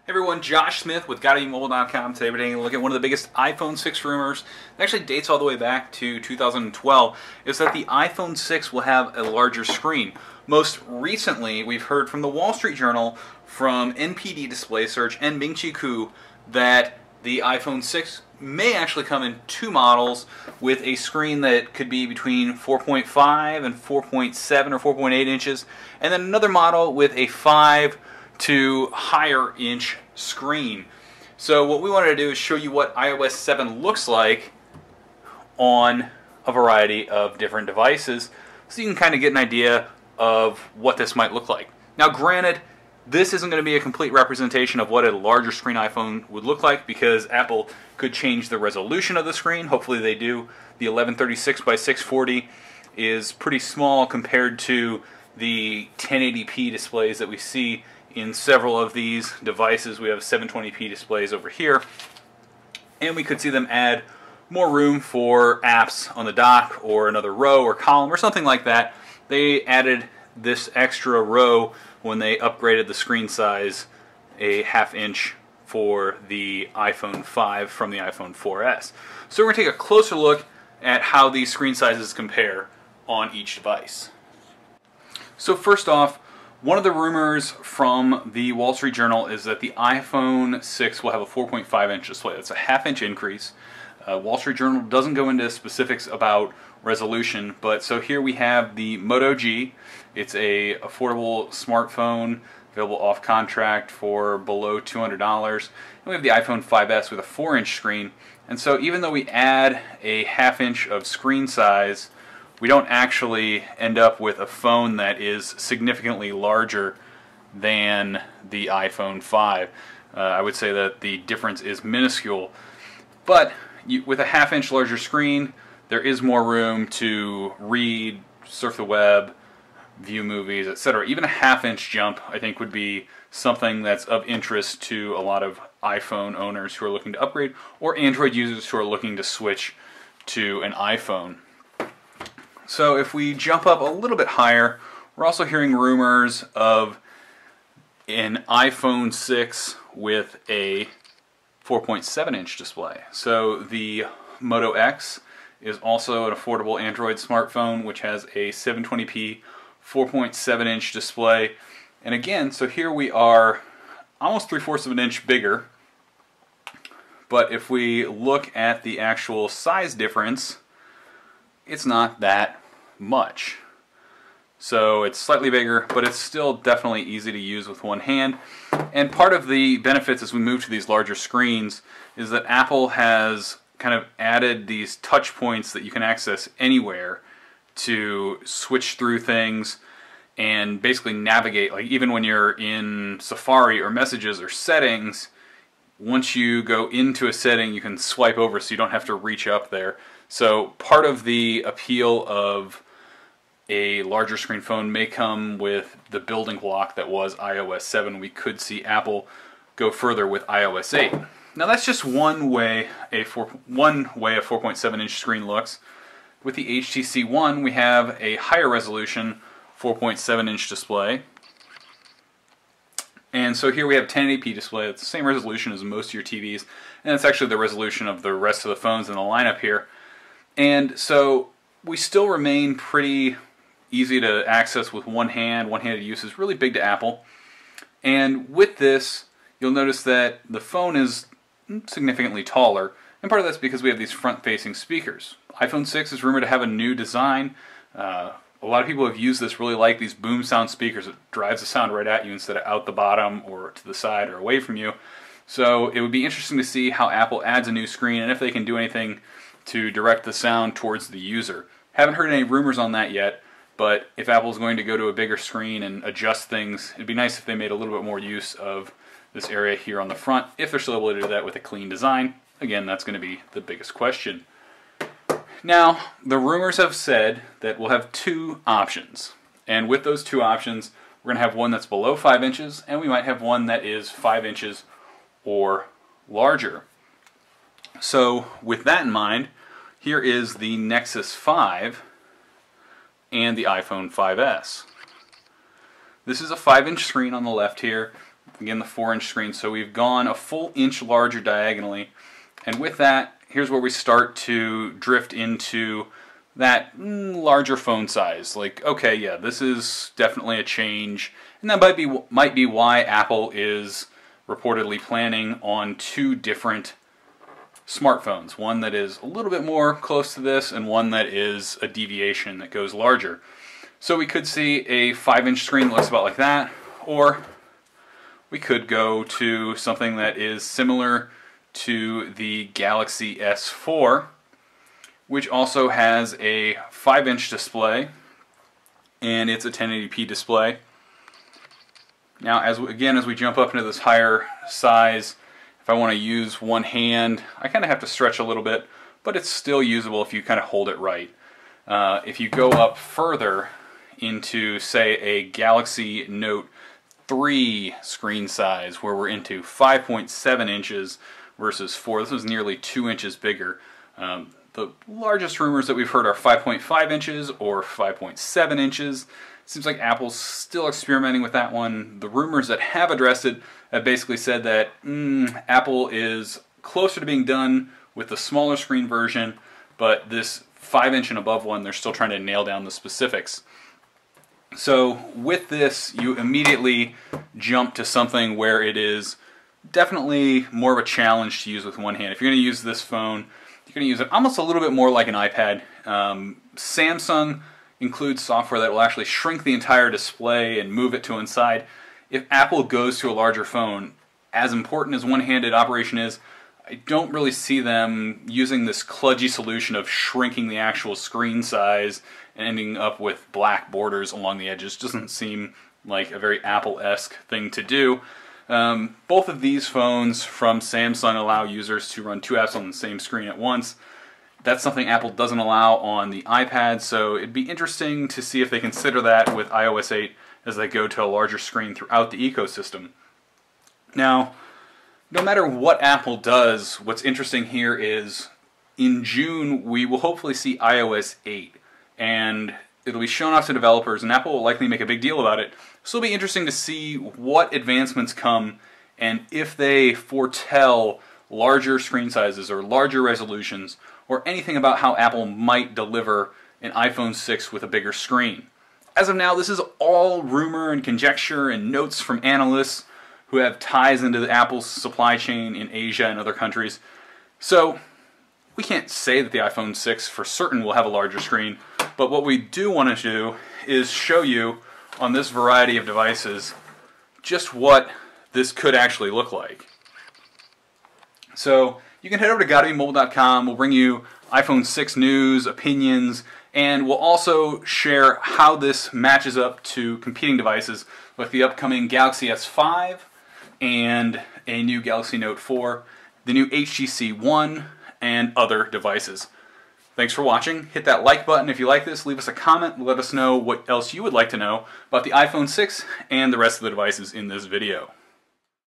Hey everyone, Josh Smith with GottaBeMobile.com. Today we're taking a look at one of the biggest iPhone 6 rumors. It actually dates all the way back to 2012. Is that the iPhone 6 will have a larger screen. Most recently, we've heard from the Wall Street Journal, from NPD Display Search, and Ming-Chi Kuo that the iPhone 6 may actually come in two models with a screen that could be between 4.5 and 4.7 or 4.8 inches, and then another model with a 5 to higher inch screen. So what we wanted to do is show you what iOS 7 looks like on a variety of different devices so you can kind of get an idea of what this might look like. Now granted, this isn't going to be a complete representation of what a larger screen iPhone would look like because Apple could change the resolution of the screen. Hopefully they do. The 1136 by 640 is pretty small compared to the 1080p displays that we see in several of these devices. We have 720p displays over here, and we could see them add more room for apps on the dock or another row or column or something like that. They added this extra row when they upgraded the screen size a ½ inch for the iPhone 5 from the iPhone 4S. So we're going to take a closer look at how these screen sizes compare on each device. So first off, one of the rumors from the Wall Street Journal is that the iPhone 6 will have a 4.5 inch display. That's a ½ inch increase. Wall Street Journal doesn't go into specifics about resolution, but so here we have the Moto G. It's a affordable smartphone available off contract for below $200. And we have the iPhone 5S with a 4-inch screen. And so even though we add a ½ inch of screen size, we don't actually end up with a phone that is significantly larger than the iPhone 5. I would say that the difference is minuscule, but with a ½ inch larger screen, there is more room to read, surf the web, view movies, etc. Even a ½ inch jump, I think, would be something that's of interest to a lot of iPhone owners who are looking to upgrade, or Android users who are looking to switch to an iPhone. So if we jump up a little bit higher, we're also hearing rumors of an iPhone 6 with a 4.7 inch display. So the Moto X is also an affordable Android smartphone which has a 720p 4.7 inch display. And again, so here we are almost 3/4 of an inch bigger. But if we look at the actual size difference, it's not that much. So it's slightly bigger, but it's still definitely easy to use with one hand. And part of the benefits as we move to these larger screens is that Apple has kind of added these touch points that you can access anywhere to switch through things and basically navigate. Like even when you're in Safari or Messages or Settings, once you go into a setting, you can swipe over so you don't have to reach up there. So part of the appeal of a larger screen phone may come with the building block that was iOS 7. We could see Apple go further with iOS 8. Now that's just one way a 4.7 inch screen looks. With the HTC One, we have a higher resolution 4.7 inch display. And so here we have 1080p display. It's the same resolution as most of your TVs, and it's actually the resolution of the rest of the phones in the lineup here. And so we still remain pretty easy to access with one hand. One-handed use is really big to Apple. And with this, you'll notice that the phone is significantly taller, and part of that's because we have these front-facing speakers. iPhone 6 is rumored to have a new design. A lot of people have used this, really like these boom sound speakers. It drives the sound right at you instead of out the bottom or to the side or away from you. So it would be interesting to see how Apple adds a new screen and if they can do anything to direct the sound towards the user. Haven't heard any rumors on that yet, but if Apple's going to go to a bigger screen and adjust things, it'd be nice if they made a little bit more use of this area here on the front, if they're still able to do that with a clean design. Again, that's going to be the biggest question. Now, the rumors have said that we'll have two options. And with those two options, we're going to have one that's below 5 inches, and we might have one that is 5 inches or larger. So with that in mind, here is the Nexus 5 and the iPhone 5S. This is a 5-inch screen on the left here. Again, the 4-inch screen. So we've gone a full inch larger diagonally. And with that, here's where we start to drift into that larger phone size. Like, okay, yeah, this is definitely a change. And that might be why Apple is reportedly planning on 2 different smartphones. One that is a little bit more close to this, and one that is a deviation that goes larger. So we could see a 5-inch screen that looks about like that, or we could go to something that is similar to the Galaxy S4, which also has a 5-inch display, and it's a 1080p display. Now, as we jump up into this higher size, if I want to use one hand, I kind of have to stretch a little bit, but it's still usable if you kind of hold it right. If you go up further into, say, a Galaxy Note 3 screen size, where we're into 5.7 inches versus 4, this is nearly 2 inches bigger. The largest rumors that we've heard are 5.5 inches or 5.7 inches. Seems like Apple's still experimenting with that one. The rumors that have addressed it have basically said that Apple is closer to being done with the smaller screen version, but this 5-inch and above one, they're still trying to nail down the specifics. So with this, you immediately jump to something where it is definitely more of a challenge to use with one hand. If you're going to use this phone, you're going to use it almost a little bit more like an iPad. Samsung includes software that will actually shrink the entire display and move it to inside. If Apple goes to a larger phone, as important as one-handed operation is, I don't really see them using this kludgy solution of shrinking the actual screen size and ending up with black borders along the edges. Doesn't seem like a very Apple-esque thing to do. Both of these phones from Samsung allow users to run 2 apps on the same screen at once. That's something Apple doesn't allow on the iPad, so it'd be interesting to see if they consider that with iOS 8 as they go to a larger screen throughout the ecosystem. Now, no matter what Apple does, what's interesting here is in June we will hopefully see iOS 8, and it'll be shown off to developers, and Apple will likely make a big deal about it. So it'll be interesting to see what advancements come and if they foretell larger screen sizes or larger resolutions or anything about how Apple might deliver an iPhone 6 with a bigger screen. As of now, this is all rumor and conjecture and notes from analysts who have ties into Apple's supply chain in Asia and other countries. So we can't say that the iPhone 6 for certain will have a larger screen, but what we do want to do is show you on this variety of devices just what this could actually look like. So you can head over to GottaBeMobile.com. We'll bring you iPhone 6 news, opinions, and we'll also share how this matches up to competing devices like the upcoming Galaxy S5 and a new Galaxy Note 4, the new HTC One, and other devices. Thanks for watching. Hit that like button if you like this. Leave us a comment and let us know what else you would like to know about the iPhone 6 and the rest of the devices in this video.